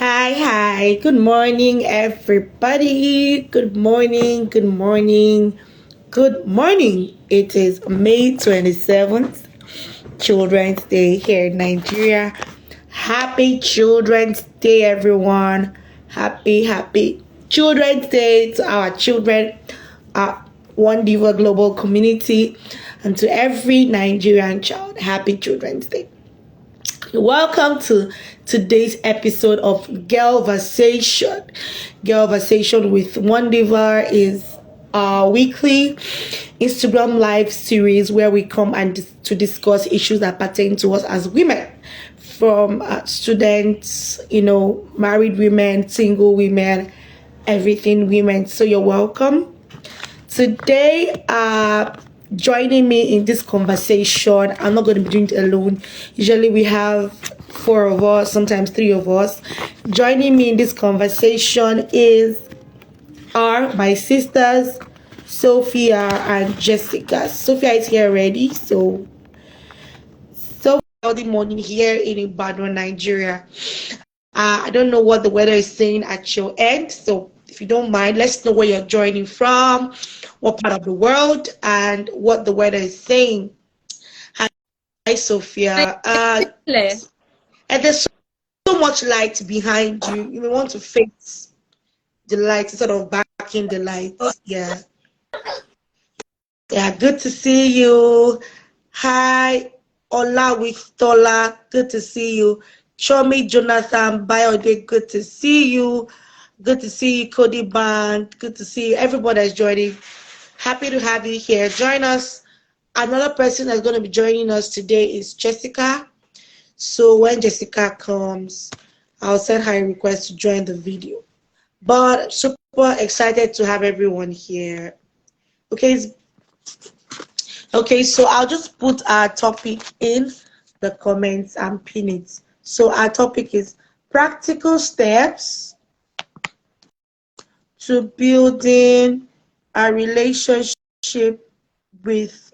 Hi. Good morning, everybody. Good morning. Good morning. Good morning. It is May 27th, Children's Day here in Nigeria. Happy Children's Day, everyone. Happy Children's Day to our children, our WONDIVA global community, and to every Nigerian child. Happy Children's Day. Welcome to today's episode of GIRLVERSATION. GIRLVERSATION with WONDIVA is our weekly Instagram live series where we come and to discuss issues that pertain to us as women, from students, married women, single women, everything women. So you're welcome. Today, joining me in this conversation, I'm not going to be doing it alone. Usually, we have four of us, sometimes three of us. Joining me in this conversation are my sisters, Sophia and Jessica. Sophia is here already, so early morning here in Ibadan, Nigeria. I don't know what the weather is saying at your end, so if you don't mind, let's know where you're joining from, what part of the world, and what the weather is saying. Hi, Sophia. Hello. And there's so much light behind you. You may want to face the light instead of backing the light. Yeah. Yeah, good to see you. Hi, Ola with Tola. Good to see you. Chomi Jonathan Biode, good to see you. Good to see you, Cody Band. Good to see you. Everybody that's joining. Happy to have you here. Join us. Another person that's going to be joining us today is Jessica. So when Jessica comes, I'll send her a request to join the video. But super excited to have everyone here. Okay, so I'll just put our topic in the comments and pin it. So our topic is practical steps to building a relationship with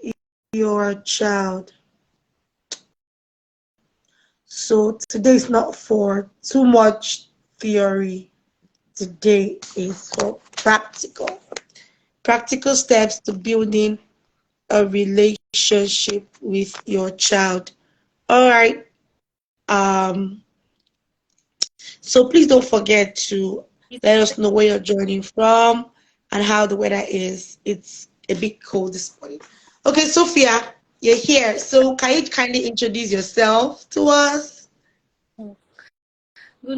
your child. So today is not for too much theory. Today is for practical steps to building a relationship with your child. All right. Um, so please don't forget to let us know where you're joining from and how the weather is. It's a bit cold this morning. Okay, Sophia, you're here. So can you kindly introduce yourself to us? Good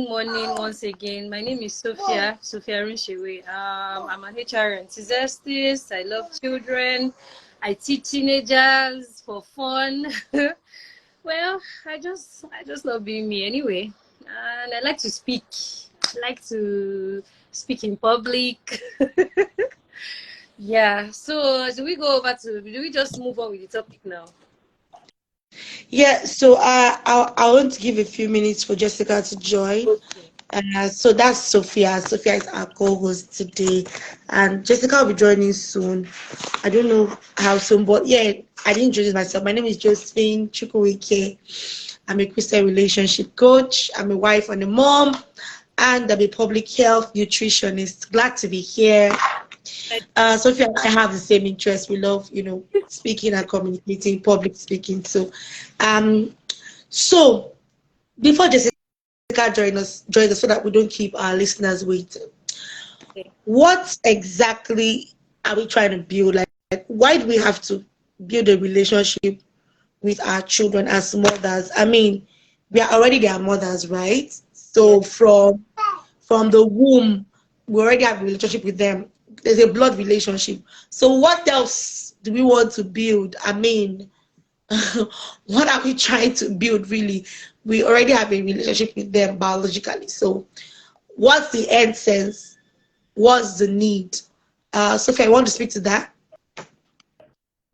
morning once again. My name is Sophia Rinshiwe. I'm an HR enthusiast. I love children. I teach teenagers for fun. Well, I just love being me anyway. And I like to speak. I like to speak in public. Yeah. So do we just move on with the topic now? Yeah, so I want to give a few minutes for Jessica to join. Okay. So that's Sophia. Sophia is our co-host today, and Jessica will be joining soon. I don't know how soon, but yeah, I didn't introduce myself. My name is Josephine Chukwuike. I'm a Christian relationship coach. I'm a wife and a mom, and I'm a public health nutritionist. Glad to be here. Sophia and I have the same interest. We love, speaking and communicating, public speaking. Um, so before Jessica join us so that we don't keep our listeners waiting. Okay. What exactly are we trying to build? Like why do we have to build a relationship with our children as mothers? I mean, we are already their mothers, right? Yeah. So from the womb, we already have a relationship with them. There's a blood relationship. So what else do we want to build? I mean, what are we trying to build really? We already have a relationship with them biologically. So what's the end sense? What's the need? Sophie, I want to speak to that.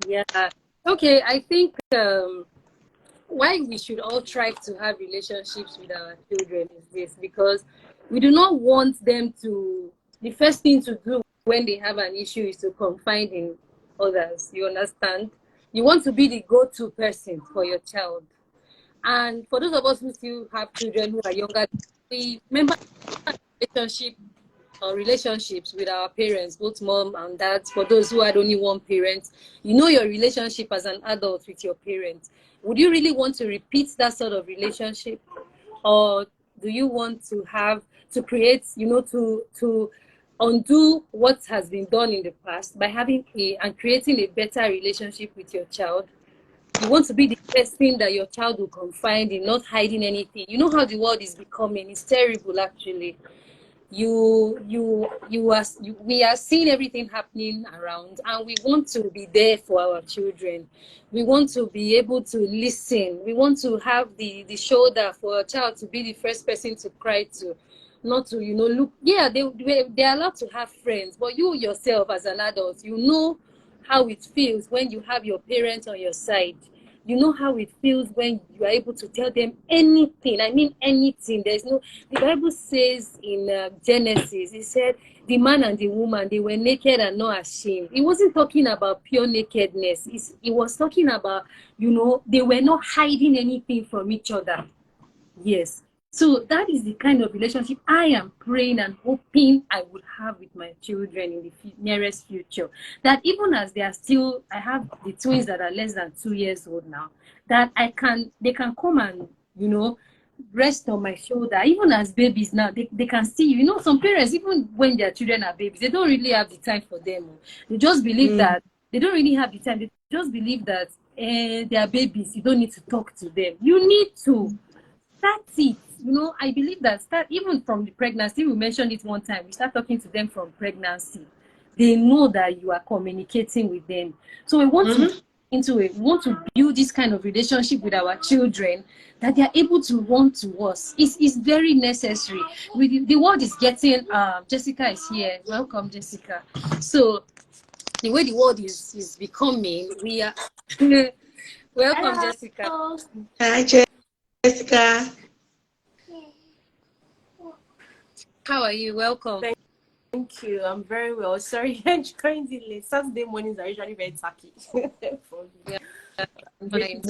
Yeah. Okay. I think why we should all try to have relationships with our children is this, because we do not want them to, the first thing to do when they have an issue is to confide in others. You understand? You want to be the go-to person for your child. And for those of us who still have children who are younger, we remember relationship relationships with our parents, both mom and dad. For those who had only one parent, you know your relationship as an adult with your parents. Would you really want to repeat that sort of relationship, or do you want to have to create, to undo what has been done in the past by having a and creating a better relationship with your child? You want to be the person that your child will confide in, not hiding anything. You know how the world is becoming. It's terrible, actually. We are seeing everything happening around, and we want to be there for our children. We want to be able to listen. We want to have the shoulder for a child to be the first person to cry to, not to look. Yeah, they're allowed to have friends, but you yourself as an adult, you know how it feels when you have your parents on your side. You know how it feels when you are able to tell them anything. I mean anything. There's no. The Bible says in Genesis, it said the man and the woman, they were naked and not ashamed. It wasn't talking about pure nakedness. It was talking about, they were not hiding anything from each other. Yes. So that is the kind of relationship I am praying and hoping I would have with my children in the nearest future. That even as they are still, I have the twins that are less than 2 years old now, that they can come and, rest on my shoulder. Even as babies now, they can see you. Some parents, even when their children are babies, they don't really have the time for them. They just believe that they don't really have the time. They just believe that they are babies. You don't need to talk to them. You need to. That's it. I believe that start even from the pregnancy. We mentioned it one time. We start talking to them from pregnancy. They know that you are communicating with them. So we want to into it. We want to build this kind of relationship with our children that they are able to run to us. It's very necessary. The world is getting. Jessica is here. Welcome, Jessica. So the way the world is becoming, we are. Welcome, Hello. Jessica. Hi, Jessica. How are you? Welcome. Thank you. I'm very well. Sorry, I'm joined in late. Saturday mornings are usually very tacky. Yeah, Fine.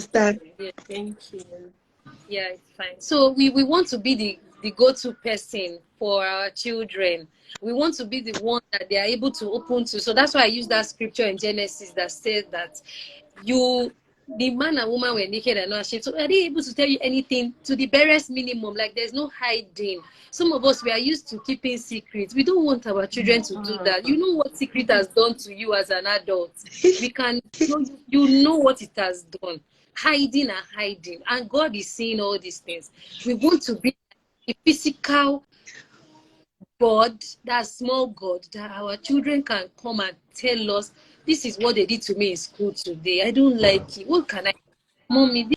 Yeah. Thank you. Yeah, it's fine. So we want to be the go-to person for our children. We want to be the one that they are able to open to. So that's why I use that scripture in Genesis that says that the man and woman were naked and not ashamed. So are they able to tell you anything to the barest minimum? Like there's no hiding. Some of us, we are used to keeping secrets. We don't want our children to do that. You know what secret has done to you as an adult. We can, you know what it has done. Hiding and hiding. And God is seeing all these things. We want to be a physical God, that small God, that our children can come and tell us, this is what they did to me in school today. I don't like it. What can I, mommy?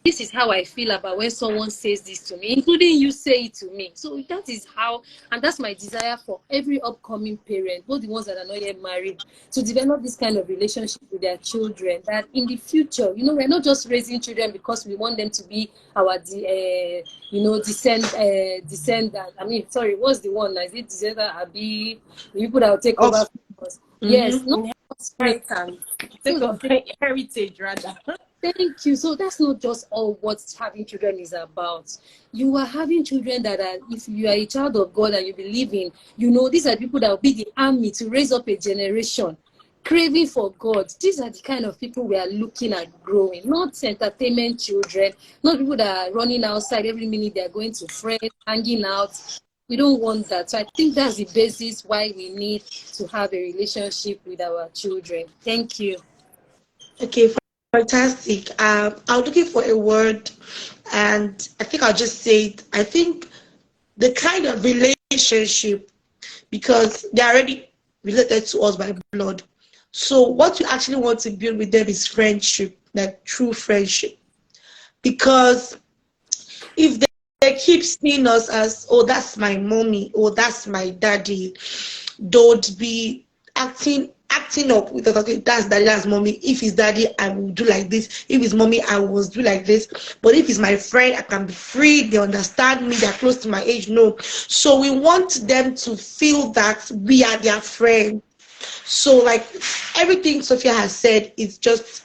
This is how I feel about when someone says this to me, including you say it to me. So that is how, and that's my desire for every upcoming parent, both the ones that are not yet married, to develop this kind of relationship with their children. That in the future, we're not just raising children because we want them to be our, descendant. I mean, sorry, what's the one? Is it descendant? Abi, the people that will take over from us? Yes, not Inheritance. Take of heritage, rather. Thank you. So that's not just all what having children is about. You are having children that are, if you are a child of God and you believe in, these are people that will be the army to raise up a generation craving for God. These are the kind of people we are looking at growing, not entertainment children, not people that are running outside every minute they're going to friends, hanging out. We don't want that. So I think that's the basis why we need to have a relationship with our children. Thank you. Okay, fantastic. I was looking for a word, and I think I'll just say it. I think the kind of relationship, because they're already related to us by blood. So what you actually want to build with them is friendship, like true friendship. Because if they keep seeing us as, oh, that's my mommy, oh, that's my daddy, don't be acting up with us. Okay, that's daddy, that's mommy. If it's daddy, I will do like this. If it's mommy, I will do like this. But if it's my friend, I can be free. They understand me. They're close to my age. No. So we want them to feel that we are their friend. So like everything Sophia has said is just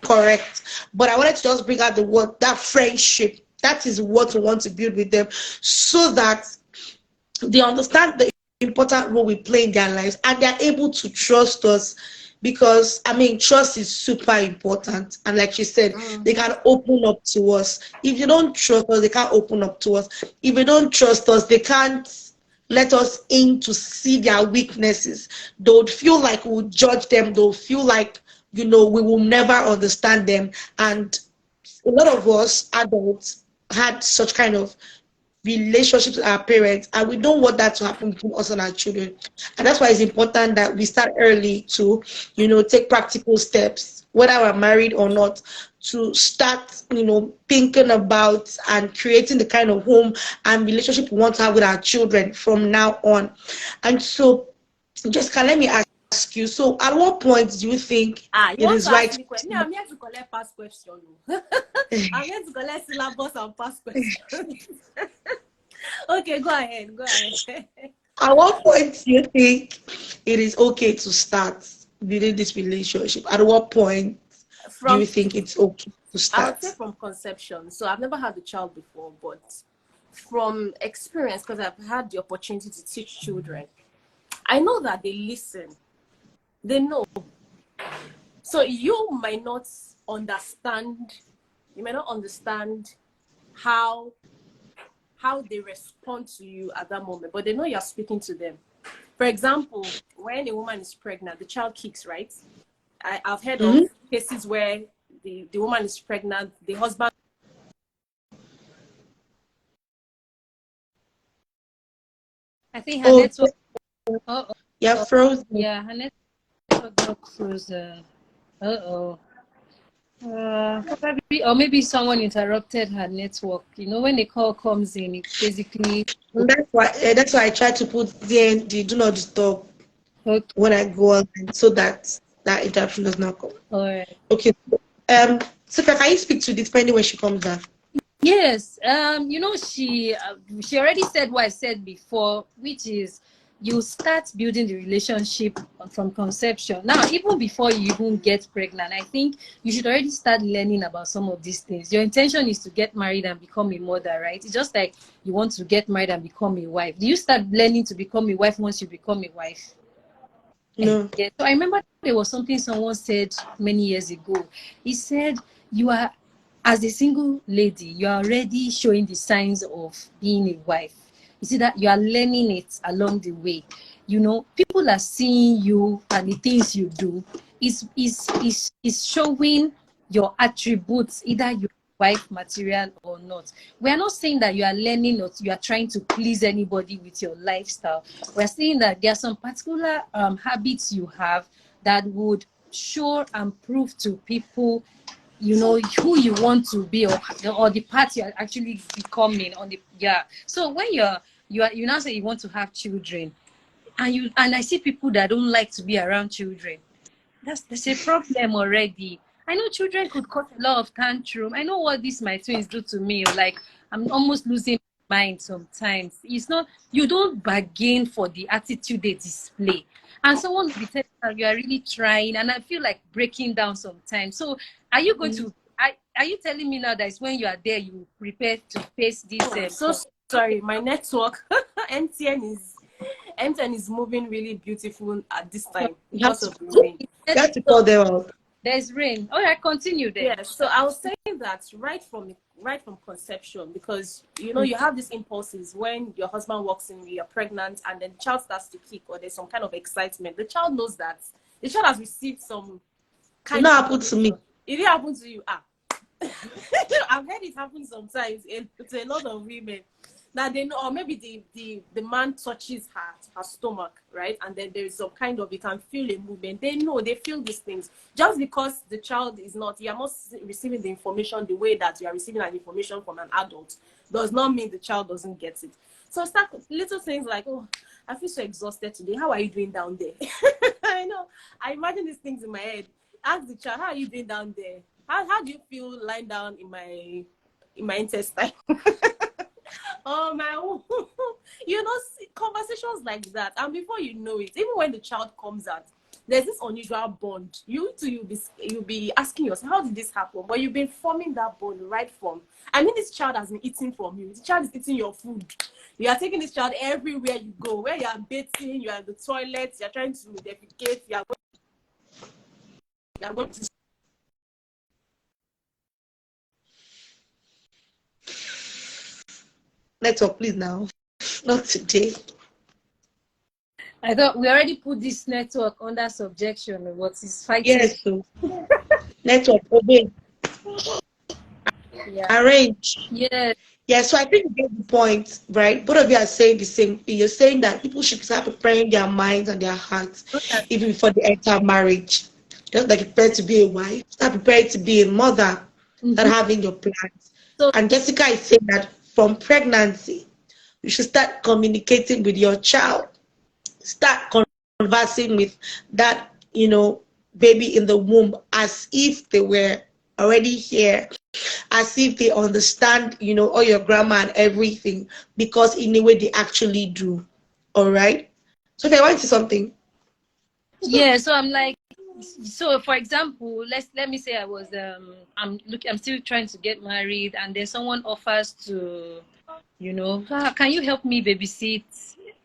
correct. But I wanted to just bring out the word, that friendship. That is what we want to build with them, so that they understand the important role we play in their lives, and they're able to trust us. Because I mean, trust is super important, and like you said, they can open up to us. If you don't trust us, they can't open up to us. If you don't trust us, they can't let us in to see their weaknesses. They would feel like we'll judge them. They'll feel like, we will never understand them. And a lot of us adults had such kind of relationships with our parents, and we don't want that to happen between us and our children. And that's why it's important that we start early to take practical steps, whether we're married or not, to start thinking about and creating the kind of home and relationship we want to have with our children from now on. And so, Jessica, let me ask you, so at what point do you think You it want to is ask right? me question? Me, I'm here to collect past question. I'm here to collect syllabus and past questions. Okay, go ahead. Go ahead. At what point do you think it is okay to start building this relationship? At what point do you From think it's okay to I would start? say from conception. So I've never had a child before, but from experience, because I've had the opportunity to teach children, I know that they listen. They know. So you might not understand. You may not understand how they respond to you at that moment, but they know you're speaking to them. For example, when a woman is pregnant, the child kicks, right? I've heard of Mm-hmm. cases where the woman is pregnant, the husband. I think her Oh, network. Oh, you're oh, frozen. yeah, her network got frozen. Uh-oh. Probably, or maybe someone interrupted her network. When the call comes in, it basically. And that's why I try to put the do not disturb Okay, when I go online, so that that interruption does not come. all right. Okay. So can you speak to this pending when she comes back? Yes, she already said what I said before, which is you start building the relationship from conception. Now, even before you even get pregnant, I think you should already start learning about some of these things. Your intention is to get married and become a mother, right? It's just like you want to get married and become a wife. Do you start learning to become a wife once you become a wife? No. Yeah. So I remember there was something someone said many years ago. He said, you are, as a single lady, you are already showing the signs of being a wife. You see that you are learning it along the way. People are seeing you and the things you do is showing your attributes, either you wife material or not. We are not saying that you are learning or you are trying to please anybody with your lifestyle. We're saying that there are some particular habits you have that would show and prove to people who you want to be, or the part you're actually becoming on the. Yeah. So when you now say you want to have children, and I see people that don't like to be around children, there's a problem already. I know children could cause a lot of tantrum. I know what this my twins do to me. Like, I'm almost losing my mind sometimes. It's not, you don't bargain for the attitude they display. And someone will be telling you, you are really trying, and I feel like breaking down sometimes. So are you going to are you telling me now that it's when you are there you prepare to face this I'm so sorry, my network MTN is moving really beautiful at this time You have because to of the rain. you have to call them out. there's rain. All right, continue then. Yeah, so I was saying that right from conception, because you have these impulses when your husband walks in, you're pregnant, and then the child starts to kick, or there's some kind of excitement. The child knows that the child has received some It kind of not happened to me. information. If it happened to you, I've heard it happen sometimes to a lot of women. Now they know, or maybe the man touches her stomach, right? And then there is some kind of, you can feel a movement. They feel these things. Just because the child is not, you are not receiving the information the way that you are receiving an information from an adult, does not mean the child doesn't get it. So start little things like, oh, I feel so exhausted today. How are you doing down there? I know. I imagine these things in my head. Ask the child, how are you doing down there? How do you feel lying down in my intestine? Oh my, conversations like that, and before you know it, even when the child comes out, there's this unusual bond. You'll be asking yourself, how did this happen? But you've been forming that bond right from. I mean, this child has been eating from you. The child is eating your food. You are taking this child everywhere you go. Where you are bathing, you are in the toilet, you are trying to defecate, you are going to. Network, please now. Not today. I thought we already put this network under subjection. What is fighting? Yes, so network, obey, Yeah. arrange. Yeah. Yeah, so I think you get the point, right? Both of you are saying the same thing. You're saying that people should start preparing their minds and their hearts even before they enter marriage. Just like prepare to be a wife, start preparing to be a mother, start having your plans. So And Jessica is saying that from pregnancy, you should start communicating with your child, start conversing with that, baby in the womb as if they were already here, as if they understand, all your grammar and everything, because in a way they actually do. All right. So if I want to say something, yeah, so I'm like, so for example, let me say I was I'm still trying to get married, and then someone offers to, can you help me babysit?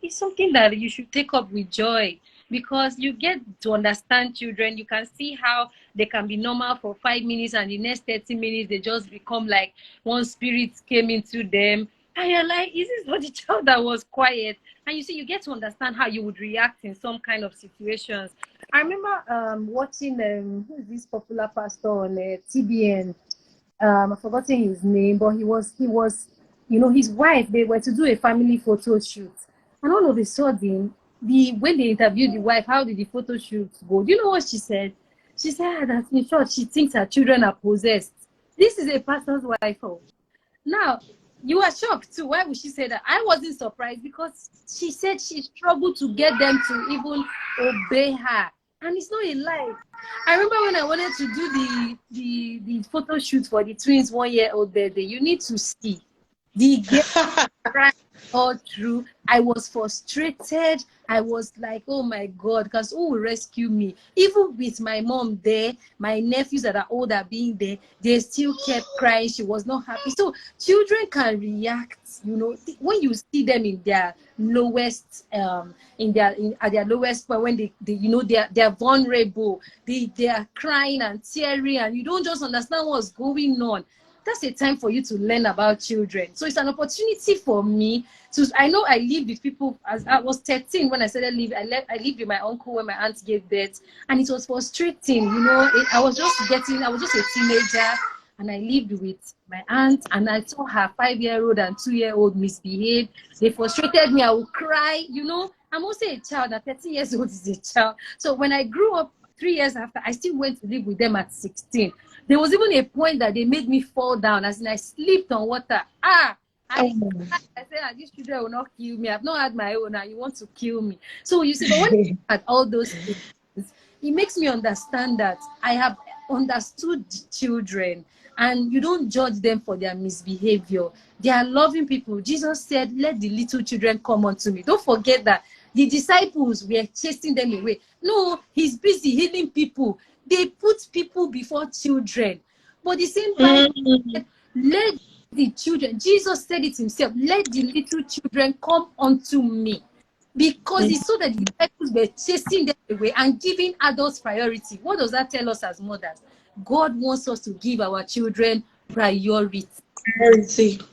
It's something that you should take up with joy, because you get to understand children. You can see how they can be normal for 5 minutes, and the next 30 minutes they just become like one spirit came into them, and you're like, is this what the child that was quiet? And you see, you get to understand how you would react in some kind of situations. I remember watching who is this popular pastor on TBN. I've forgotten his name, but he was, his wife. They were to do a family photo shoot, and all of a sudden, when they interviewed the wife, how did the photo shoot go? Do you know what she said? She said that in short, she thinks her children are possessed. This is a pastor's wife. Oh. Now, you are shocked too. Why would she say that? I wasn't surprised, because she said she struggled to get them to even obey her. And it's not a lie. I remember when I wanted to do the photo shoot for the twins 1 year old birthday, you need to see the girl all through. I was frustrated. I was like, oh my God, because who will rescue me? Even with my mom there, my nephews that are older being there, they still kept crying. She was not happy. So children can react, when you see them in their lowest, at their lowest point, when they're vulnerable, they are crying and tearing, and you don't just understand what's going on. That's a time for you to learn about children. So it's an opportunity for me to. I know I lived with people as I was 13 when I started living. I lived with my uncle when my aunt gave birth, and it was frustrating. I was just a teenager, and I lived with my aunt, and I saw her 5-year-old and 2-year-old misbehave. They frustrated me. I would cry. I'm also a child. At 13 years old is a child. So when I grew up, 3 years after, I still went to live with them at 16. There was even a point that they made me fall down, as in I slipped on water. I said, these children will not kill me. I've not had my own, and you want to kill me. So you see, but when I look at all those things, it makes me understand that I have understood children, and you don't judge them for their misbehavior. They are loving people. Jesus said, let the little children come unto me. Don't forget that the disciples were chasing them away. No, he's busy healing people. They put people before children. But the same Bible said, let the children, Jesus said it himself, let the little children come unto me. Because it's so that the disciples were chasing them away and giving adults priority. What does that tell us as mothers? God wants us to give our children priority.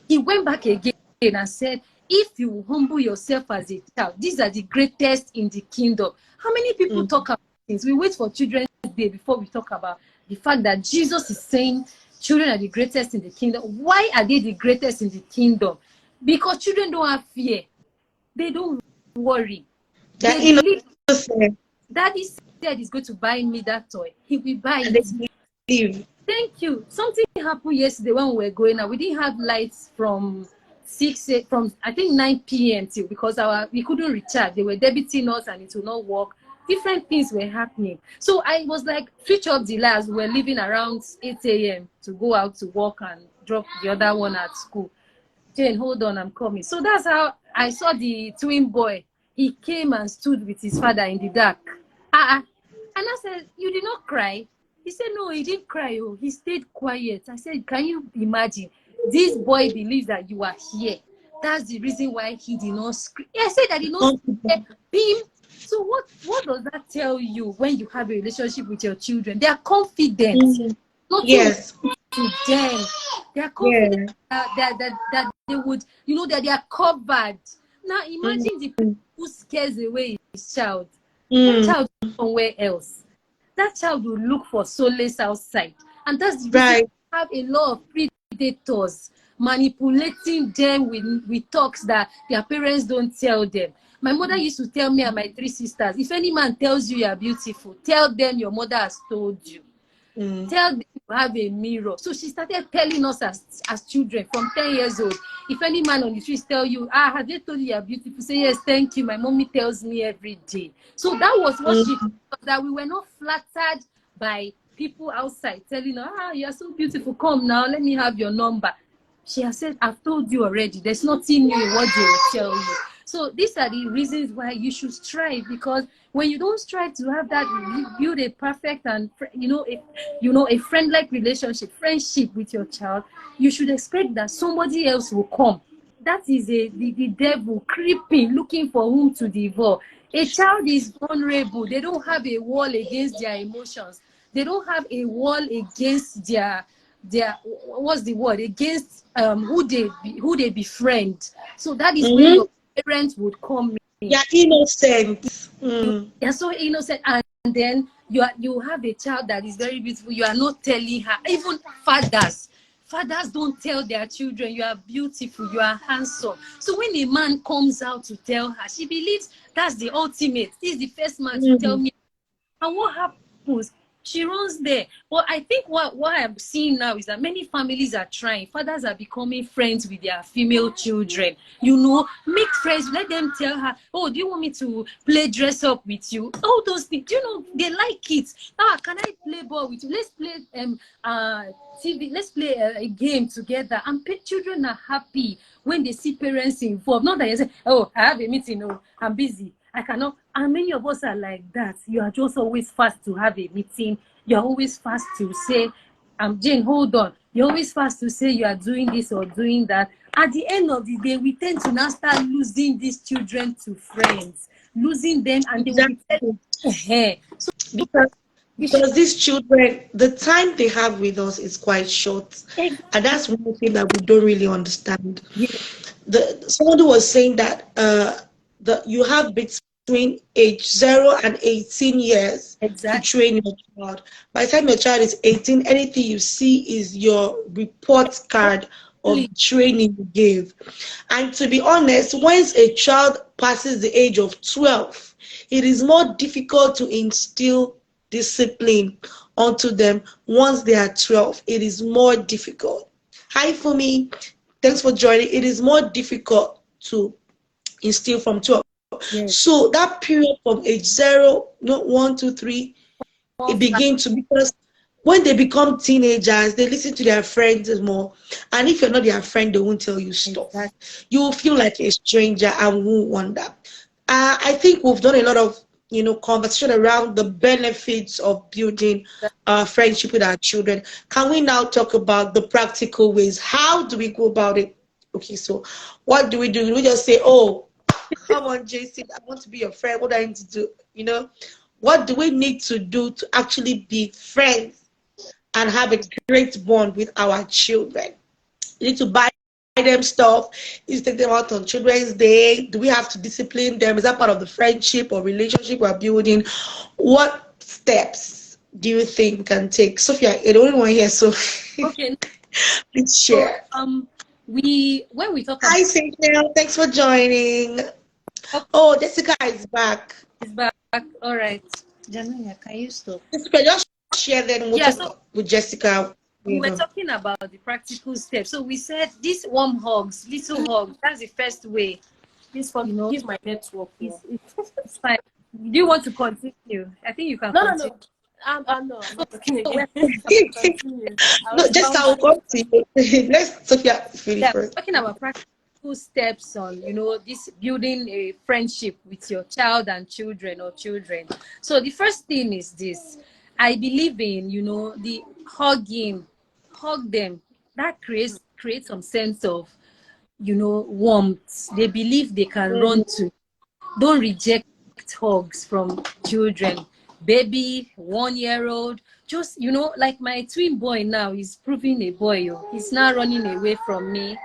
He went back again and said, if you humble yourself as a child, these are the greatest in the kingdom. How many people talk about things? We wait for Children's Day before we talk about the fact that Jesus is saying children are the greatest in the kingdom. Why are they the greatest in the kingdom? Because children don't have fear. They don't worry. They believe. Daddy said he's going to buy me that toy. He will buy it. Thank you. Something happened yesterday when we were going out. We didn't have lights from I think 9 p.m. till, because we couldn't recharge. They were debiting us and it will not work. Different things were happening. So I was like, switch off the lights. We were leaving around 8 a.m. to go out to work and drop the other one at school. Jane, hold on, I'm coming. So that's how I saw the twin boy. He came and stood with his father in the dark. And I said, you did not cry? He said, no, he didn't cry. Oh, he stayed quiet. I said, can you imagine? This boy believes that you are here. That's the reason why he did not scream. I said that he did not scream. Him. So what does that tell you when you have a relationship with your children? They are confident. Nothing Yes. to them. They are confident that they would, that they are covered. Now imagine the person who scares away his child. That child is somewhere else. That child will look for solace outside. And that's the reason we have a lot of predators manipulating them with talks that their parents don't tell them. My mother used to tell me and my 3 sisters, if any man tells you are beautiful, tell them your mother has told you. Tell them you have a mirror. So she started telling us as children from 10 years old. If any man on the street tell you, have they told you you are beautiful? Say yes, thank you. My mommy tells me every day. So that was what she told us, that we were not flattered by people outside telling us, you are so beautiful. Come now, let me have your number. She has said, I've told you already. There's nothing new in what they will tell you. So these are the reasons why you should strive, because when you don't strive to have that, build a perfect and a friend-like relationship, friendship with your child, you should expect that somebody else will come. That is the devil creeping, looking for whom to devour. A child is vulnerable. They don't have a wall against their emotions. They don't have a wall against their what's the word, against who they befriend. So that is where your parents would come in. You're innocent. You're so innocent, and then you have a child that is very beautiful. You are not telling her. Even fathers don't tell their children you are beautiful, you are handsome. So when a man comes out to tell her, she believes that's the ultimate. This is the first man to tell me. And what happens? She runs there. But I think what I'm seeing now is that many families are trying. Fathers are becoming friends with their female children. Make friends. Let them tell her, oh, do you want me to play dress up with you? All those things. They like it. Can I play ball with you? Let's play TV. Let's play a game together. And children are happy when they see parents involved. Not that you say, oh, I have a meeting. Oh, I'm busy. I cannot. And many of us are like that. You are just always fast to have a meeting. You're always fast to say, Jane, hold on. You're always fast to say you are doing this or doing that. At the end of the day, we tend to now start losing these children to friends. Losing them, and they will be so because these children, the time they have with us is quite short. And that's one thing that we don't really understand. Someone was saying that you have between age 0 and 18 years to train your child. By the time your child is 18, anything you see is your report card of the training you gave. And to be honest, once a child passes the age of 12, it is more difficult to instill discipline onto them. Once they are 12, it is more difficult. Hi, Fumi. Thanks for joining. It is more difficult to instill from 12. So that period from age 0, 1, 2, 3, it begins to, because when they become teenagers, they listen to their friends more. And if you're not their friend, they won't tell you stuff. You will feel like a stranger and won't want that. I think we've done a lot of conversation around the benefits of building friendship with our children. Can we now talk about the practical ways? How do we go about it? Okay, so what do? We just say, oh, come on, JC, I want to be your friend. What do I need to do? What do we need to do to actually be friends and have a great bond with our children? You need to buy them stuff. You take them out on Children's Day. Do we have to discipline them? Is that part of the friendship or relationship we're building? What steps do you think we can take? Sophia, you're the only one here, so okay. Please share. So, when we talk about... Hi, Cynthia. Thanks for joining. Oh, Jessica is back. Is back. All right. Janaya, can you stop? Jessica, just share then we'll talk with Jessica. We were talking about the practical steps. So we said these warm hugs, little hugs, that's the first way. Please forgive my network. It's fine. Do you want to continue? I think you can continue. No. I'm not talking again. No, just I'll continue. Let's Sophia finish first. Talking about practical 2 steps on, this building a friendship with your child and children or children. So the first thing is this. I believe in, the hugging. Hug them. That creates some sense of, warmth. They believe they can run to. Don't reject hugs from children. Baby, 1 year old, just, like my twin boy now, he's proving a boy. Oh. He's now running away from me.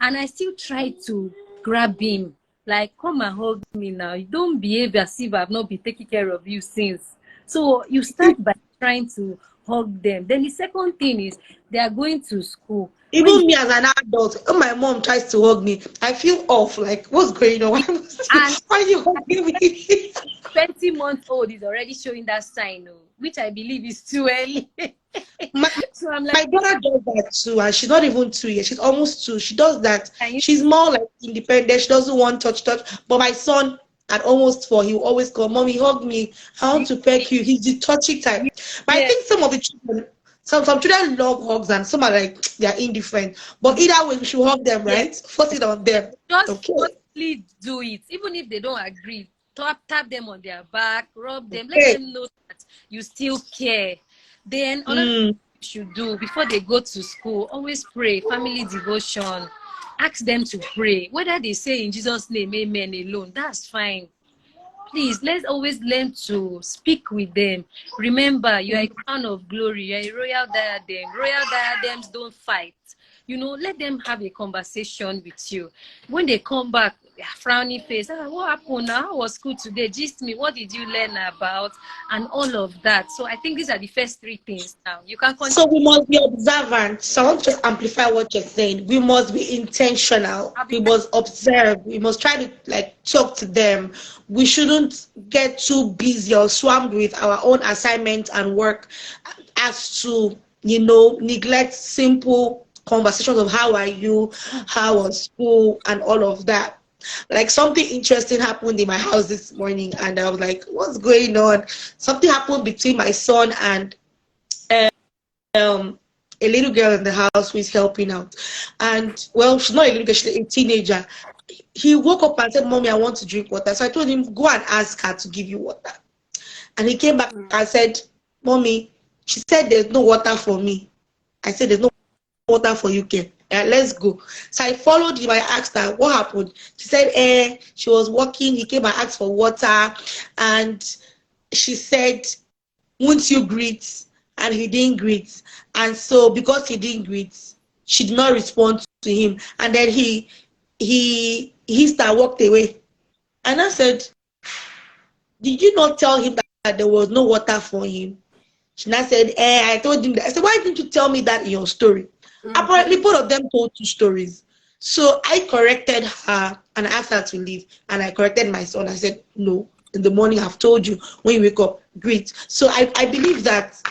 And I still try to grab him. Like, come and hug me now. You don't behave as if I've not been taking care of you since. So you start by trying to hug them. Then the second thing is they are going to school. When Even me as an adult, when my mom tries to hug me, I feel off. Like, what's going on? and Why are you hugging me? 20 months old is already showing that sign, oh, which I believe is too early. my, So I'm like, my daughter does that too, and she's not even 2 years. She's almost 2. She does that. can you She's more like independent. She doesn't want touch. But my son, at almost 4, he will always call, "Mommy, hug me. I want to peck you." He's the touchy type. But I yeah, think some of the children, some children love hugs, and some are like they're indifferent. But either way, we should hug them, yeah. right? Force it on them. Just Okay. forcefully do it, even if they don't agree. Tap them on their back, rub them, let Okay. them know that you still care. Then another thing Mm. you should do before they go to school, always pray, family devotion. Ask them to pray. Whether they say in Jesus' name, amen alone, that's fine. Please, let's always learn to speak with them. Remember, you are a crown of glory. You are a royal diadem. Royal diadems don't fight. Let them have a conversation with you. When they come back, frowny face, what happened? How was school today? Gist me, what did you learn about? And all of that. So I think these are the first 3 things now. You can So continue. we must be observant. So I want to just amplify what you're saying. We must be intentional. We must observe. We must try to like talk to them. We shouldn't get too busy or swamped with our own assignments and work as to, neglect simple conversations of how are you, how was school, and all of that. Like something interesting happened in my house this morning, and I was like, what's going on? Something happened between my son and um a little girl in the house who is helping out. And well, she's not a little girl, she's a teenager. He woke up and said, "Mommy, I want to drink water." So I told him, "Go and ask her to give you water." And he came back and said, "Mommy, she said there's no water for me." I said, "There's no water for you, Ken. Let's go." So I followed him. I asked her what happened. She said, she was walking. He came and asked for water. And she said, "Won't you greet?" And he didn't greet. And so because he didn't greet, she did not respond to him. And then he started walked away. And I said, "Did you not tell him that there was no water for him?" She now said, I told him that. I said, "Why didn't you tell me that in your story?" Apparently both of them told 2 stories. So I corrected her and I asked her to leave. And I corrected my son. I said, "No, in the morning I've told you, when you wake up, greet." So I believe that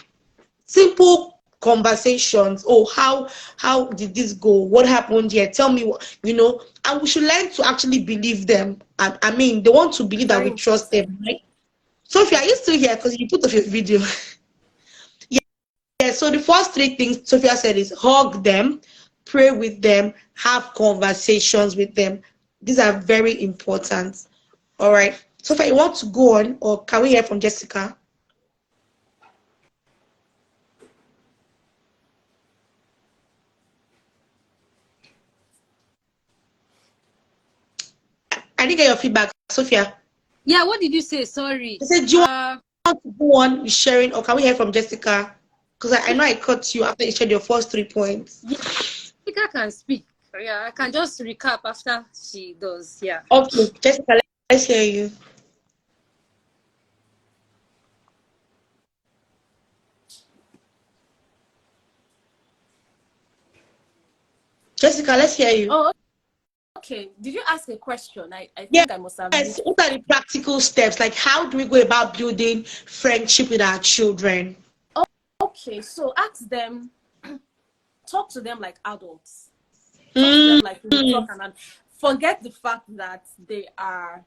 simple conversations. Oh, how did this go? What happened here? Tell me what, and we should learn to actually believe them. And I mean, they want to believe that Very we trust important. them, right? Sophia, are you still here? Because you put off your video. Yeah, so the first 3 things Sophia said is hug them, pray with them, have conversations with them. These are very important. All right. Sophia, you want to go on, or can we hear from Jessica? I didn't get your feedback, Sophia. Yeah, what did you say? Sorry. I said, "Do you want to go on with sharing, or can we hear from Jessica?" Because I know I cut you after you shared your first 3 points. Yeah, Jessica can speak. Yeah, I can just recap after she does. Yeah. Okay, Jessica, let's hear you. Jessica, let's hear you. Oh, okay. Did you ask a question? I Yes. think I must have missed. What are the practical steps? Like, how do we go about building friendship with our children? Okay, so ask them, talk to them like adults. Talk to them Mm, like we talk, and forget the fact that they are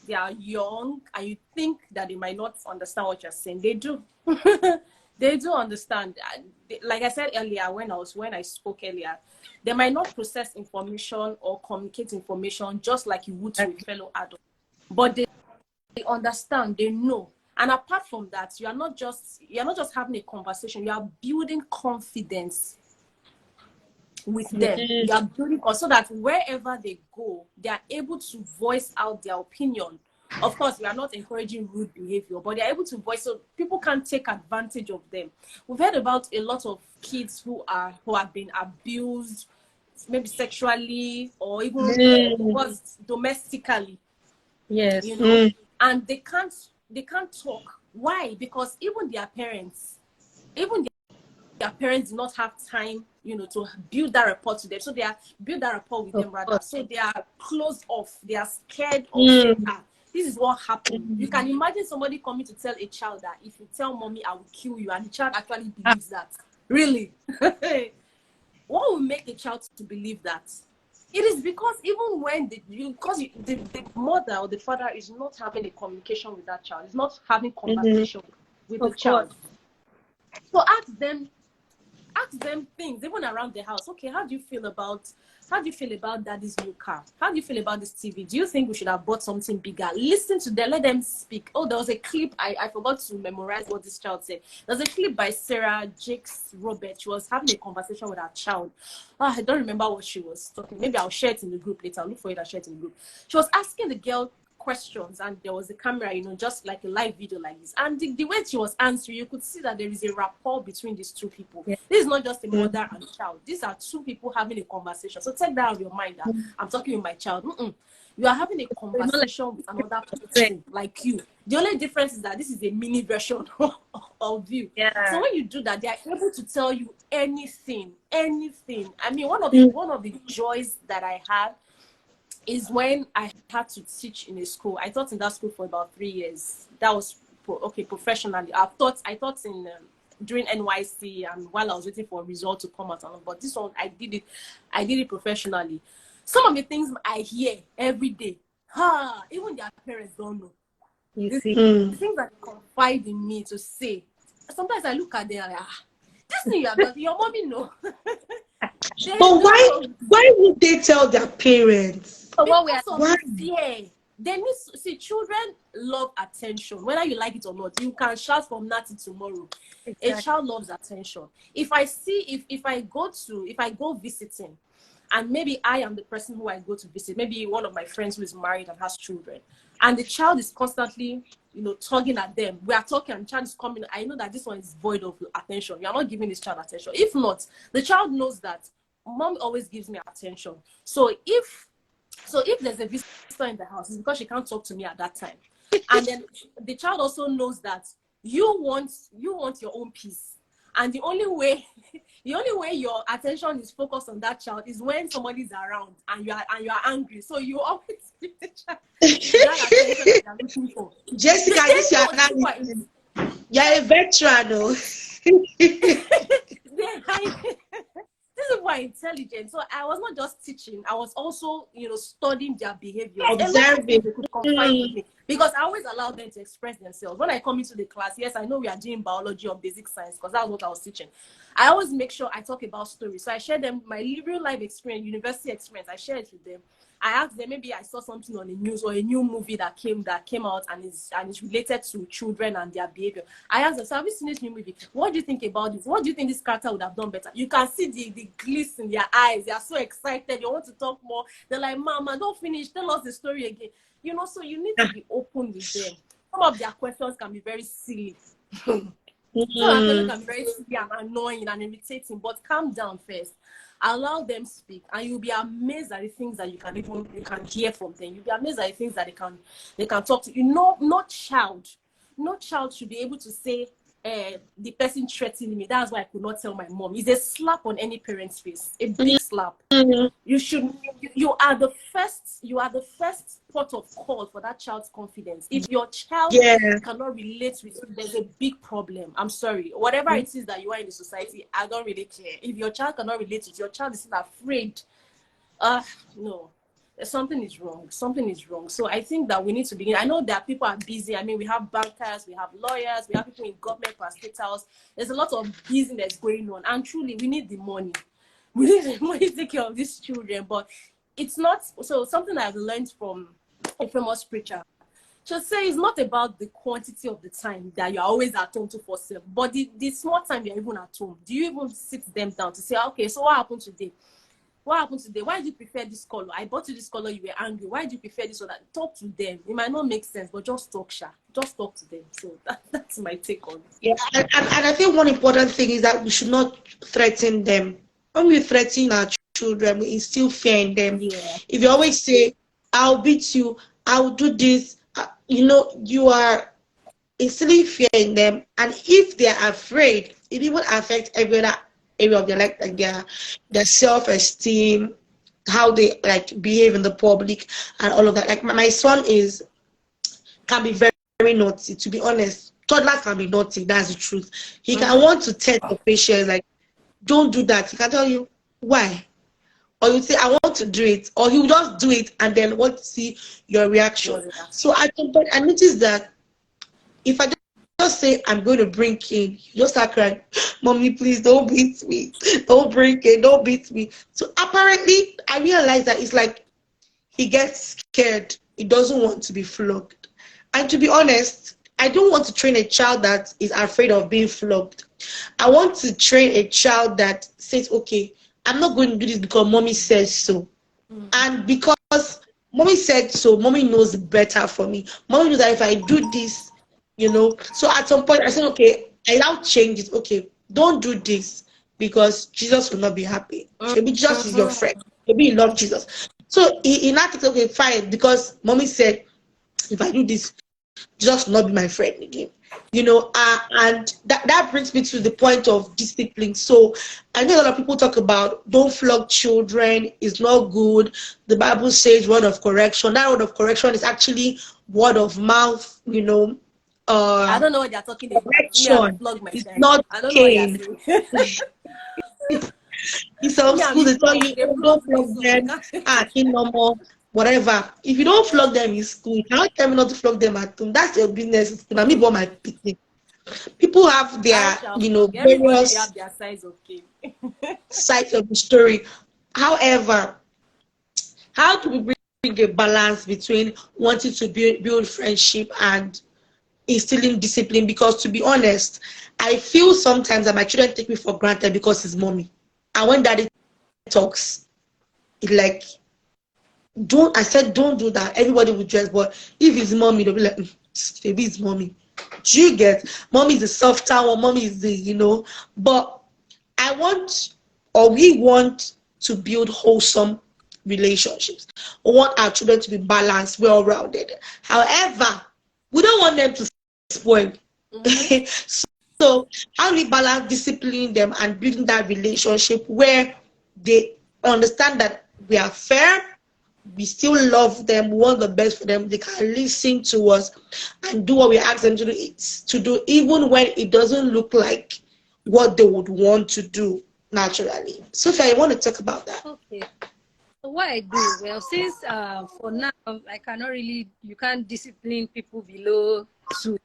young and you think that they might not understand what you're saying. They do. They do understand. Like I said earlier, when I spoke earlier, they might not process information or communicate information just like you would to a fellow adult, but they understand, they know. And apart from that, you're not just having a conversation, you are building confidence with them. Yes. You are building so that wherever they go, they are able to voice out their opinion. Of course, we are not encouraging rude behavior, but they're able to voice, so people can't take advantage of them. We've heard about a lot of kids who have been abused, maybe sexually or even Mm. was domestically, Yes. you know, Mm. and they can't talk. Why? Because even their parents do not have time, to build that rapport to them. So they are build that rapport with Of them rather. course. So they are closed off. They are scared of saying, Mm. this is what happened. You can imagine somebody coming to tell a child that if you tell mommy, I will kill you, and the child actually believes that. Really? What will make a child to believe that? It is because even when the mother or the father is not having a communication with that child, is not having Mm. conversation with the Of course. child. So ask them things even around the house. Okay, how do you feel about daddy's new car? How do you feel about this TV? Do you think we should have bought something bigger? Listen to them, let them speak. Oh, there was a clip, I forgot to memorize what this child said. There's a clip by Sarah Jakes Robert. She was having a conversation with her child. I don't remember what she was talking. Maybe I'll share it in the group later. I'll look for it and share it in the group. She was asking the girl questions, and there was a camera, just like a live video like this, and the way she was answering, you could see that there is a rapport between these two people. Yeah. This is not just a Mm. mother and child. These are two people having a conversation. So take that out of your mind that I'm talking with my child. You are having a It's not like conversation with another friend. person like you. The only difference is that this is a mini version of you. So Yeah. when you do that, they are able to tell you anything. I mean, one of the Mm. one of the joys that I had is when I had to teach in a school. I taught in that school for about 3 years. That was professionally. I taught in during NYC, and while I was waiting for a result to come out. But this one, I did it professionally. Some of the things I hear every day, even their parents don't know. You The see. Mm. things that they confide in me to say. Sometimes I look at them like, this thing you have done, your mommy know. They But why know. why would they tell their parents? So what we are Because of Why? the fear. They need see, children love attention, whether you like it or not. You can shout from now to tomorrow. A exactly. child loves attention. If I go visiting, and maybe I am the person who I go to visit, maybe one of my friends who is married and has children, and the child is constantly, tugging at them. We are talking, and the child is coming. I know that this one is void of attention. You are not giving this child attention. If not, the child knows that mom always gives me attention. So if there's a visitor in the house, it's because she can't talk to me at that time. And then the child also knows that you want your own peace. And the only way your attention is focused on that child is when somebody's around and you are angry. So you always give the child that attention that they're looking for. Jessica, They this is your know this is why analysis. You're a veteran, oh. this is why intelligent. So I was not just teaching, I was also, studying their behaviors. A lot of things Observing. they could confide with Mm. me because I always allow them to express themselves. When I come into the class, yes, I know we are doing biology or basic science because that's what I was teaching. I always make sure I talk about stories. So I share them my real life experience, university experience. I share it with them. I asked them, maybe I saw something on the news or a new movie that came out and is related to children and their behavior. I asked them, so have you seen this new movie? What do you think about this? What do you think this character would have done better? You can see the gliss in their eyes. They are so excited. They want to talk more. They're like, Mama, don't finish. Tell us the story again. So you need to be open with them. Some of their questions can be very silly. So our question Mm. can be very silly and annoying and irritating, but calm down first. Allow them speak, and you'll be amazed at the things that you can hear from them. You'll be amazed at the things that they can talk to you. No child should be able to say, the person threatening me. That's why I could not tell my mom. It's a slap on any parent's face, a big slap. Mm. You are the first port of call for that child's confidence. If your child Yeah. cannot relate with you, there's a big problem. I'm sorry. Whatever it is that you are in the society, I don't really care. If your child cannot relate with you, your child is still afraid. No. something is wrong. Something is wrong. So I think that we need to begin. I know that people are busy. I mean, we have bankers, we have lawyers, we have people in government per state house. There's a lot of business going on, and truly, we need the money. We need the money to take care of these children. But it's not. So something I've learned from a famous preacher. Just say it's not about the quantity of the time that you're always at home 247, but the small time you're even at home. Do you even sit them down to say, okay, so what happened today? What happened today? Why do you prefer this color? I bought you this color, you were angry. Why do you prefer this or that? Talk to them. It might not make sense, but just talk, Sha. Just talk to them. So that's my take on it. Yeah, and I think one important thing is that we should not threaten them. When we threaten our children, we instill fear in them. Yeah. If you always say, I'll beat you, I'll do this, you are instilling fear in them. And if they are afraid, it even affects every other area of their life, like their self-esteem, how they like behave in the public, and all of that. Like my son can be very, very naughty, to be honest. Toddlers can be naughty, that's the truth. He can want to test the patience, like, don't do that. He can tell you why. Or you say, I want to do it. Or he'll just do it and then want to see your reaction. So I noticed that if I just say, I'm going to bring King, you just start crying, Mommy, please don't beat me. Don't bring King, don't beat me. So apparently, I realized that it's like he gets scared. He doesn't want to be flogged. And to be honest, I don't want to train a child that is afraid of being flogged. I want to train a child that says, okay, I'm not going to do this because mommy says so. And because mommy said so, mommy knows better for me. Mommy knows that if I do this, So at some point, I said, okay, I now change it. Okay, don't do this because Jesus will not be happy. Maybe Jesus is your friend. Maybe you love Jesus. So he now thinks, okay, fine, because mommy said, if I do this, Jesus will not be my friend again. And that brings me to the point of discipline. So I know a lot of people talk about don't flog children, it's not good. The Bible says word of correction. That word of correction is actually word of mouth, I don't know what you're talking about. Me, I correction. flog my It's child. not I don't know what cane. you're saying. In some Me, I schools be they tell flog. you, They oh, flog don't me, flog so you them, can't. in normal, whatever. If you don't flog them in school, you cannot tell me not to flog them at home. That's your business in school. I mean, but my picnic. People have I their, shall flog. Everybody various have their size of cane. sides of the story. However, how do we bring a balance between wanting to build friendship and instilling discipline? Because to be honest, I feel sometimes that my children take me for granted because it's mommy. And when daddy talks, it like, don't do that. Everybody will dress, but if it's mommy, they'll be like, maybe it's mommy. Do you get? Mommy is the softer one, mommy is but I want, or we want to build wholesome relationships. We want our children to be balanced, well-rounded. However, we don't want them to spoil. So how do we balance disciplining them and building that relationship where they understand that we are fair, we still love them, we want the best for them, they can listen to us and do what we ask them to do, even when it doesn't look like what they would want to do naturally. Sophia, you want to talk about that? Okay. So what I do, well, since for now you can't discipline people below 2.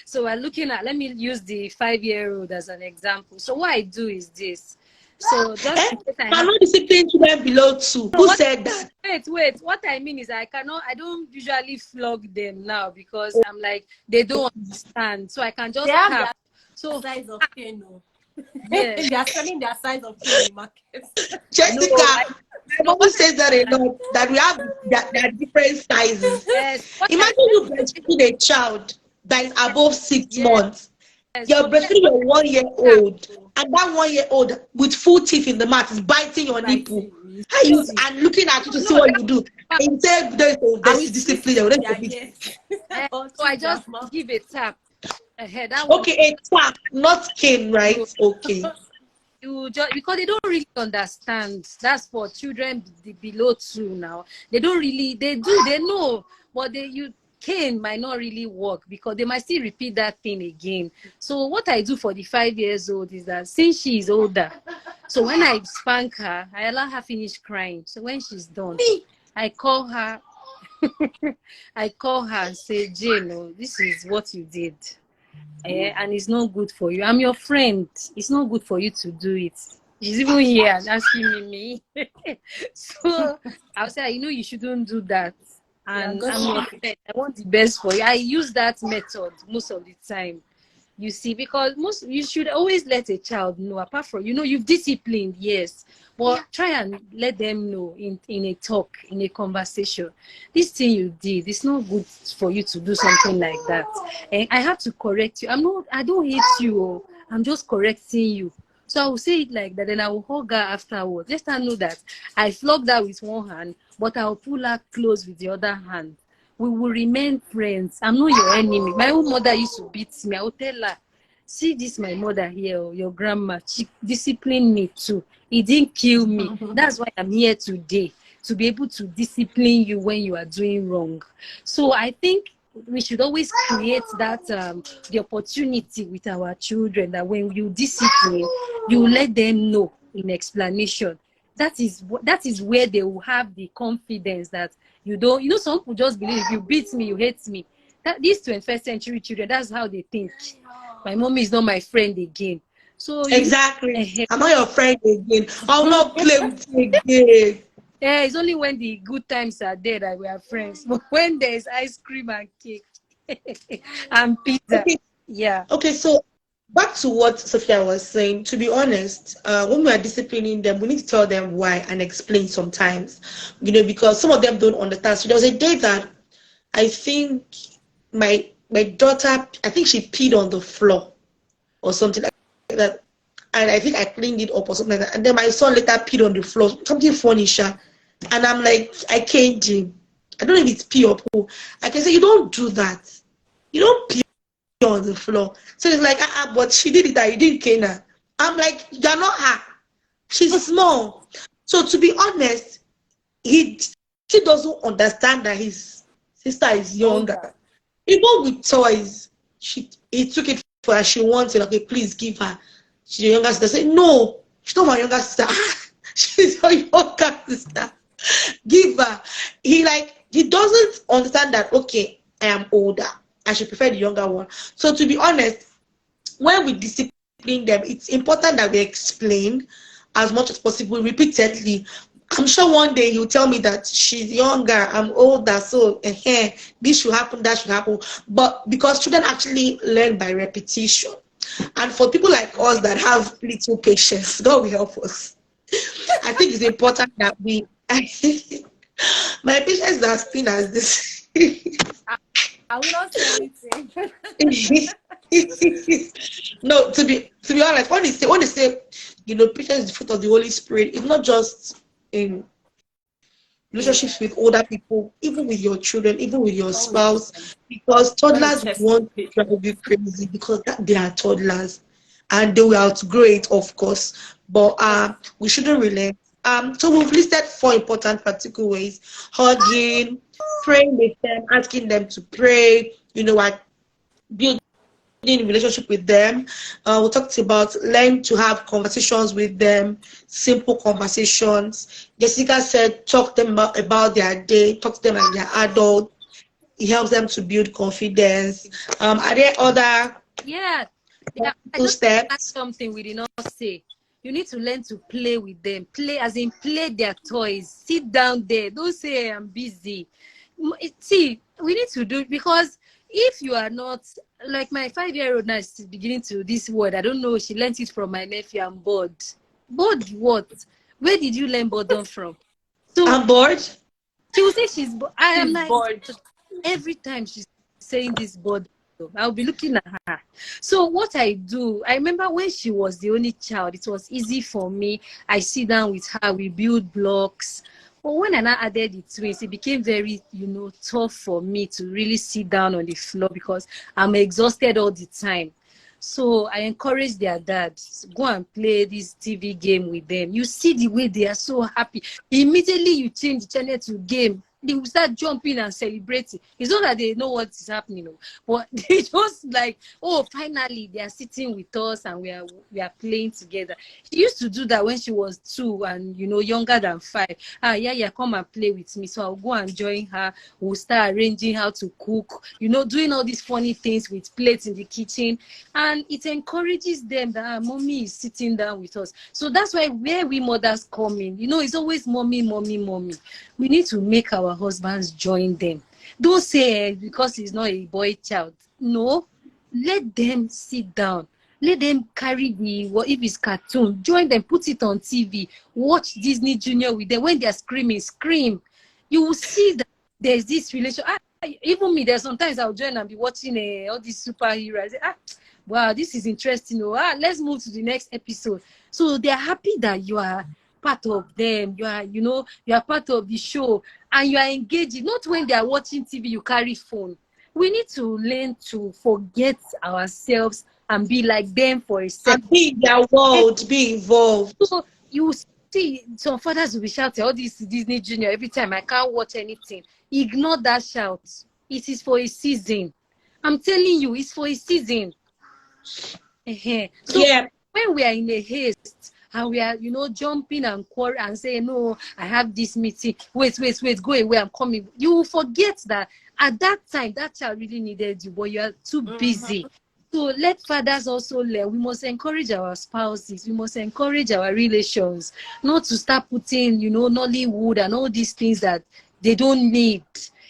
So we're looking at, let me use the 5-year-old as an example. So what I do is this. So just in case I have, cannot discipline children below 2. Who said that? wait. What I mean is I don't usually flog them now because I'm like, they don't understand. So I can just They have tap. their So size of cane. No. yeah, They are selling their size of cane in the market. Jessica, no, my mom says that a lot, that we have that different sizes. yes, what I Imagine you breastfeeding a child that is above 6 yes, months. yes. You're So breastfeeding what your 1 year I tap. old, and that 1 year old with full teeth in the mouth is biting your nipple. Biting me. And looking at you to see No, what you do. And you say there's no I will best twist discipline. their ears. Or so I twist their just mouth. give a tap ahead. That one, Okay, a tap, not cane, right? no, Okay. you just because they don't really understand. That's for children below 2 now. They don't really, they do, they know, but cane might not really work because they might still repeat that thing again. So what I do for the 5 years old is that since she is older, so when I spank her, I allow her finish crying. So when she's done, I call her. I call her and say, Jane, oh, this is what you did. And it's not good for you. I'm your friend. It's not good for you to do it. She's even here and asking me. So I'll say, you know, you shouldn't do that. And Yeah, I'm your friend. I want the best for you. I use that method most of the time. You see, because you should always let a child know, apart from, you know, you've disciplined, yes, but try and let them know in a talk, in a conversation, this thing you did, it's not good for you to do something like that. And I have to correct you. I don't hate you, I'm just correcting you. So I will say it like that, and I will hug her afterwards. Let her know that I flogged her with one hand, but I will pull her close with the other hand. We will remain friends. I'm not your enemy. My own mother used to beat me. I will tell her, see this my mother here, your grandma. She disciplined me too. It didn't kill me. That's why I'm here today, to be able to discipline you when you are doing wrong. So I think we should always create that the opportunity with our children that when you discipline, you let them know in explanation. That is where they will have the confidence that you don't, you know, some people just believe if you beat me, you hate me. That these 21st century children, that's how they think. My mommy is not my friend again. So you Exactly. I'm not your friend again. I'll not play with you again. yeah, it's only when the good times are there that we are friends. But when there's ice cream and cake and pizza, Okay. yeah. Okay, so back to what Sophia was saying. To be honest, when we are disciplining them, we need to tell them why and explain sometimes, you know, because some of them don't understand. So there was a day that I think my daughter, I think she peed on the floor or something like that, and I think I cleaned it up or something like that. And then my son later peed on the floor, something funny, sha. And I'm like, I can't, Jim. I don't know if it's pee or poo. I can say you don't do that. You don't pee on the floor. So it's like, but she did it, I didn't cane her. I'm like, you're not her. She's small. So to be honest, he still doesn't understand that his sister is younger. older. Even with toys, he took it for her. She wanted, okay, please give her. She's your younger sister. I said, no, she's not my younger sister. She's your younger sister. Give her. He doesn't understand that, okay, I am older. I should prefer the younger one. So to be honest, when we discipline them, it's important that we explain as much as possible repeatedly. I'm sure one day he'll tell me that she's younger, I'm older, so this should happen, that should happen. But because children actually learn by repetition, and for people like us that have little patience, God will help us. I think it's important that we. My patience is as thin as this. I will not say anything. No, to be honest, when they say, you know, patience is the fruit of the Holy Spirit, it's not just in relationships with older people, even with your children, even with your Always be spouse, because when it toddlers tests want to patience. drive you crazy because they are toddlers and they will outgrow it, of course. But we shouldn't relent. So we've listed 4 important practical ways: hugging, praying with them, asking them to pray, you know what, building relationship with them. We talked about learn to have conversations with them, simple conversations. Jessica said talk them about their day, talk to them like they're adult. It helps them to build confidence. Are there other Yeah. Yeah. I practical just add steps? something we did not say. You need to learn to play with them. Play as in play their toys. Sit down there. Don't say I'm busy. See, we need to do it because if you are not like my 5-year-old now is beginning to this word. I don't know. She learned it from my nephew. I'm bored. Bored what? Where did you learn boredom from? So I'm bored. she will say she's I am She's like bored. every time she's saying this bored, I'll be looking at her. So what I do, I remember when she was the only child, it was easy for me. I sit down with her, we build blocks. But when I now added the twins, it became very, tough for me to really sit down on the floor because I'm exhausted all the time. So I encourage their dads, go and play this TV game with them. You see the way they are so happy. Immediately you change the channel to game. they will start jumping and celebrating. It's not that they know what is happening, no, but they just like, oh, finally they are sitting with us and we are playing together. She used to do that when she was 2 and younger than 5. Yeah, yeah, come and play with me. So I'll go and join her. We'll start arranging how to cook, doing all these funny things with plates in the kitchen, and it encourages them that mommy is sitting down with us. So that's why where we mothers come in, it's always mommy, mommy, mommy. We need to make our husbands join them. Don't say because he's not a boy child. No, let them sit down. Let them carry if it's cartoon, join them, put it on TV, watch Disney Junior with them. When they're screaming, scream. You will see that there's this relation. Even me, there's sometimes I'll join and be watching all these superheroes. I say, wow, this is interesting. Let's move to the next episode. So they're happy that you are part of them. You are, you are part of the show and you are engaging. Not when they are watching TV, you carry phone. We need to learn to forget ourselves and be like them for a second. And be in their world, be involved. So you see, some fathers will be shouting, all this Disney Junior, every time I can't watch anything. Ignore that shout. It is for a season. I'm telling you, it's for a season. So yeah, when we are in a haste and we are, jumping and quarrel and saying, no, I have this meeting. Wait, go away, I'm coming. You will forget that at that time, that child really needed you, but you are too busy. So let fathers also learn. We must encourage our spouses. We must encourage our relations, not to start putting, Nollywood and all these things that they don't need.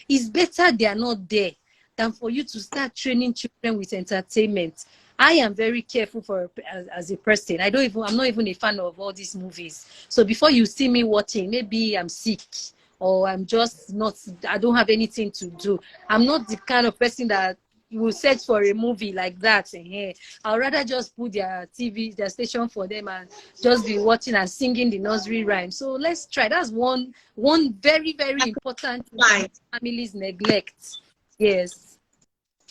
It's better they are not there than for you to start training children with entertainment. I am very careful as a person. I'm not even a fan of all these movies. So before you see me watching, maybe I'm sick or I'm just not, I don't have anything to do. I'm not the kind of person that you will search for a movie like that. I'll rather just put their station for them and just be watching and singing the nursery rhyme. So let's try. That's one very, very important thing families neglect. Yes.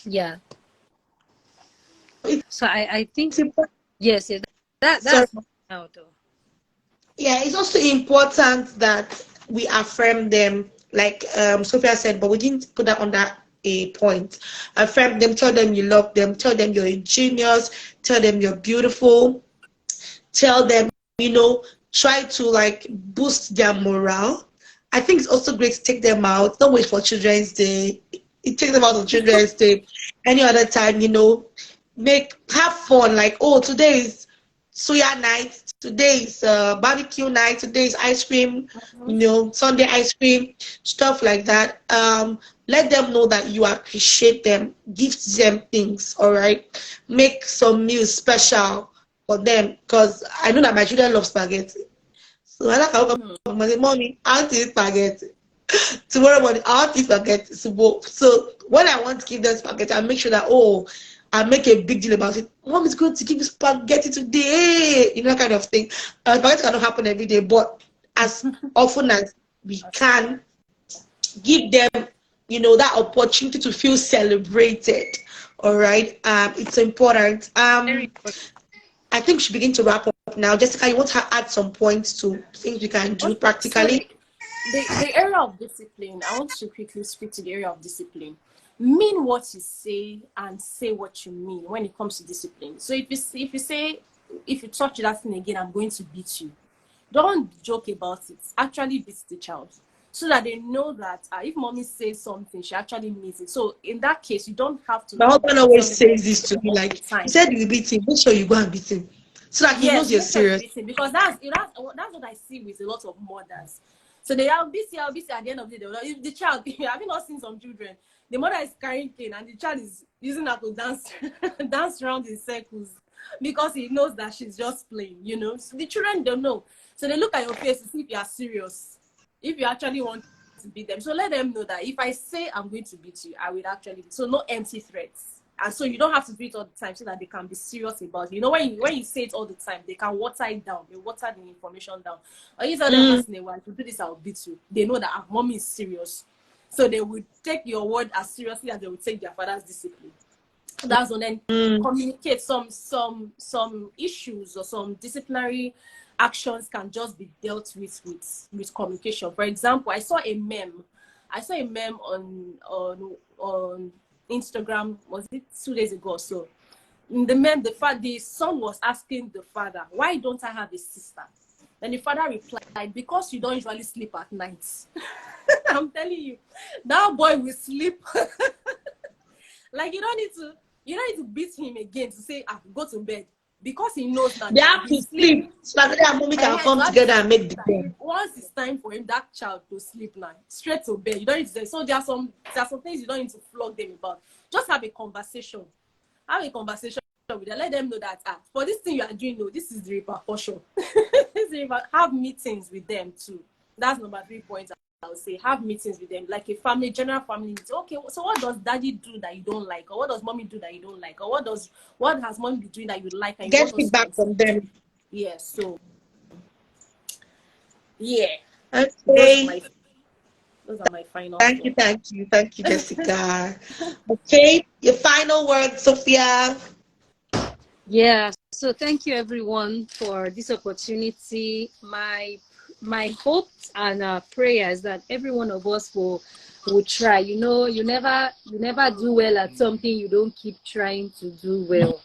Yeah. So I think yes, that's now though. Yeah, it's also important that we affirm them, like Sophia said, but we didn't put that under a point. Affirm them, tell them you love them, tell them you're a genius, tell them you're beautiful, tell them, try to like boost their morale. I think it's also great to take them out. Don't wait for Children's Day. Take them out on Children's Day. Any other time, have fun. Like, oh, today is suya night. Today is barbecue night. Today is ice cream. Sunday ice cream, stuff like that. Let them know that you appreciate them. Give them things. All right. Make some meals special for them, because I know that my children love spaghetti. So I like to wake up in the morning, I want to eat spaghetti. Tomorrow morning, I want to eat spaghetti. So when I want to give them spaghetti, I make sure that, I make a big deal about it. Mom is going to give you spaghetti today, kind of thing. Spaghetti cannot happen every day, but as often as we can, give them, that opportunity to feel celebrated. All right. It's important. Very important. I think we should begin to wrap up now. Jessica, you want to add some points to things we can do So practically? the area of discipline, I want to quickly speak to the area of discipline. Mean what you say and say what you mean when it comes to discipline. So if you say, if you touch that thing again, I'm going to beat you. Don't joke about it. Actually beat the child, so that they know that if mommy says something, she actually means it. So in that case, you don't have to. My husband always says this to me, like, he said you beat him, make sure you go and beat him, so that he knows Yes, you're make sure you serious. beat him, because that's what I see with a lot of mothers. So they are busy, at the end of the day. If the child, have you not seen some children? The mother is carrying cane and the child is using her to dance, dance around in circles, because he knows that she's just playing. So the children don't know. So they look at your face to see if you are serious, if you actually want to beat them. So let them know that if I say I'm going to beat you, I will actually. So no empty threats. And so you don't have to do it all the time, so that they can be serious about it. When you say it all the time, they can water it down. They water the information down. Or you tell them once in a while, to do this, I'll beat you. They know that mommy is serious. So they would take your word as seriously as they would take their father's discipline. That's when then communicate some issues or some disciplinary actions can just be dealt with communication. For example, I saw a meme I saw a meme on Instagram, was it 2 days ago or so? In the meme, the son was asking the father, why don't I have a sister? And the father replied, because you don't usually sleep at night. I'm telling you, that boy will sleep. Like you don't need to beat him again to say, go to bed. Because he knows that They there will have be to sleep. sleep so that their mommy can You come have to together and sleep. make the bed. Once it's time for him, that child to sleep now, straight to bed. You don't need to say. So there are some things you don't need to flog them about. Just have a conversation. Have a conversation with them. Let them know that for this thing you are doing, no, this is the repercussion. Have meetings with them too. That's number 3 point. I would say have meetings with them, like a family, general family meeting. Okay, so what does daddy do that you don't like, or what does mommy do that you don't like, or what has mommy been doing that you like and you Get want us to feedback from continue? them. Yeah. So yeah, Okay. those are my final Thank you, thoughts. thank you, Jessica. Okay, your final word, Sophia. Yeah, so thank you everyone for this opportunity. My hope and prayer is that every one of us will try. You know, you never do well at something you don't keep trying to do well.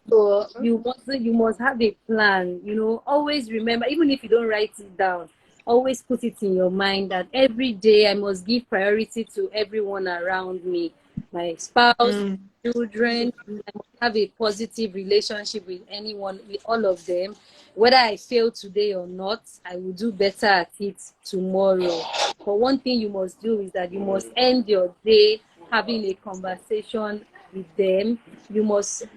So you must have a plan. You know, always remember, even if you don't write it down, always put it in your mind that every day I must give priority to everyone around me, my spouse, Mm. children. I must have a positive relationship with anyone, with all of them. Whether I fail today or not, I will do better at it tomorrow. But one thing you must do is that you must end your day having a conversation with them. You must,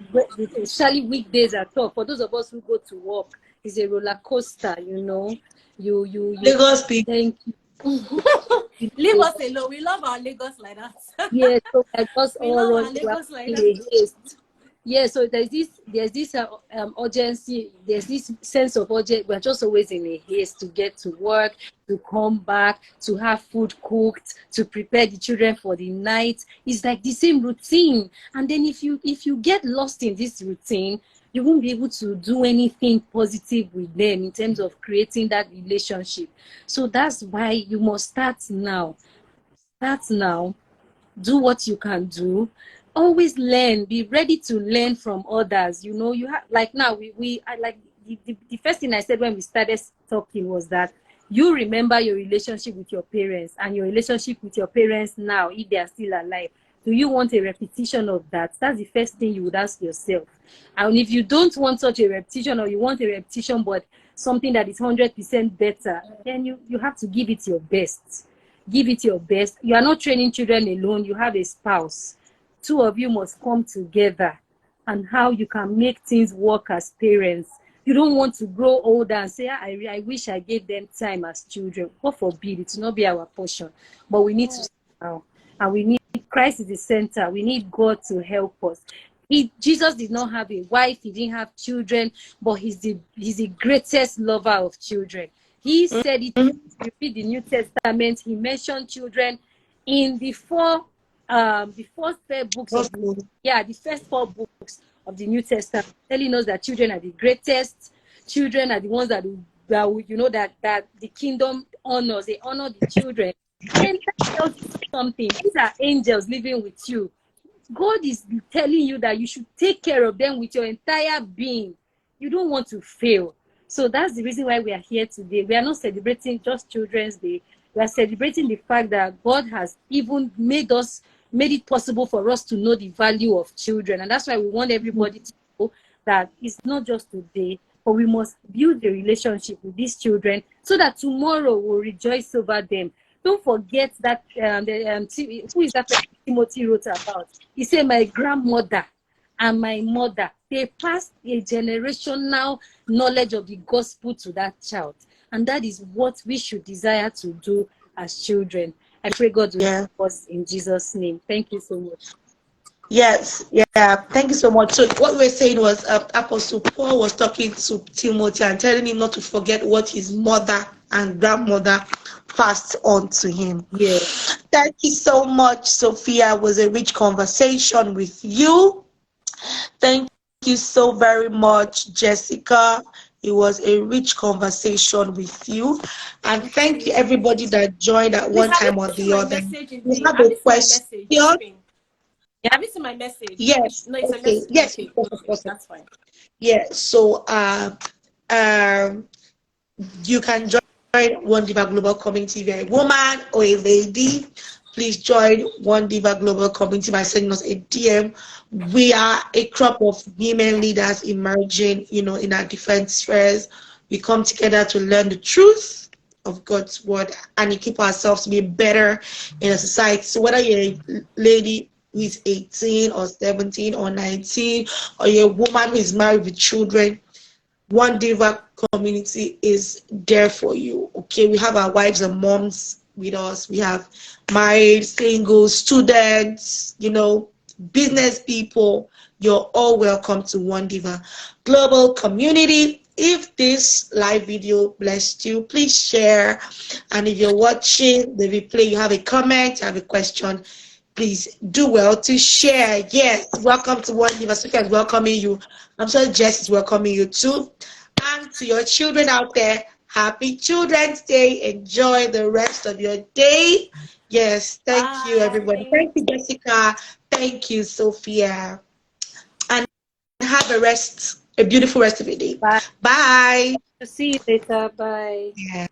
especially weekdays are tough. For those of us who go to work, it's a roller coaster, you know. You Lagos people. thank you. Leave us alone. We love our Lagos like that. Yeah, so we're just We all love our running around Lagos like in that. a haste. Yeah, so there's this urgency, there's this sense of urgency. We're just always in a haste to get to work, to come back, to have food cooked, to prepare the children for the night. It's like the same routine. And then if you get lost in this routine, you won't be able to do anything positive with them in terms of creating that relationship. So that's why you must start now. Start now, do what you can do, always learn, be ready to learn from others. You know, you have, like now we I like the first thing I said when we started talking was that you remember your relationship with your parents and your relationship with your parents now, if they are still alive. Do you want a repetition of that? That's the first thing you would ask yourself. And if you don't want such a repetition, or you want a repetition but something that is 100% better, then you have to give it your best. Give it your best. You are not training children alone. You have a spouse. Two of you must come together and how you can make things work as parents. You don't want to grow older and say, I wish I gave them time as children. God forbid, it will not be our portion. But we need to start now. And we need Christ is the center. We need God to help us. Jesus did not have a wife, he didn't have children, but he's the greatest lover of children. He said it. Mm. You read the New Testament, he mentioned children in the first four books of the first 4 books of the New Testament, telling us that children are the greatest. Children are the ones that the kingdom honors. They honor the children. Then that tells you something. These are angels living with you. God is telling you that you should take care of them with your entire being. You don't want to fail. So that's the reason why we are here today. We are not celebrating just Children's Day. We are celebrating the fact that God has even made it possible for us to know the value of children. And that's why we want everybody to know that it's not just today, but we must build a relationship with these children so that tomorrow we'll rejoice over them. Don't forget that who is that Timothy wrote about? He said, my grandmother and my mother, they passed a generational knowledge of the gospel to that child. And that is what we should desire to do as children. I pray God will Yeah. help us in Jesus' name. Thank you so much. Yes, yeah, thank you so much. So what we were saying was Apostle Paul was talking to Timothy and telling him not to forget what his mother and grandmother passed on to him. Yeah. Thank you so much, Sophia. It was a rich conversation with you. Thank you so very much, Jessica. It was a rich conversation with you. And thank you everybody that joined at Please, one have you time or seen the my other. message in You the? have Have a you seen my question? message, Josephine? Have you seen my message? Yes. No, it's a Okay. message. Yes, Okay, of okay, course. that's fine. Yeah. So um you can join One Diva Global Community if you're a woman or a lady. Please join One Diva Global Community by sending us a DM. We are a crop of women leaders emerging, in our different spheres. We come together to learn the truth of God's word and equip ourselves to be better in a society. So whether you're a lady who is 18 or 17 or 19, or you're a woman who is married with children, One Diva community is there for you. Okay, we have our wives and moms with us. We have married, single, students, business people. You're all welcome to One Diva Global Community. If this live video blessed you, please share. And if you're watching the replay, you have a comment, you have a question, please do well to share. Yes, welcome to One Diva. Sophia is welcoming you. I'm sure Jess is welcoming you too. And to your children out there, happy Children's Day. Enjoy the rest of your day. Yes, thank you, everybody. Bye. Thank you, Jessica. Thank you, Sophia. And have a beautiful rest of your day. Bye. Bye. See you later. Bye. Yeah.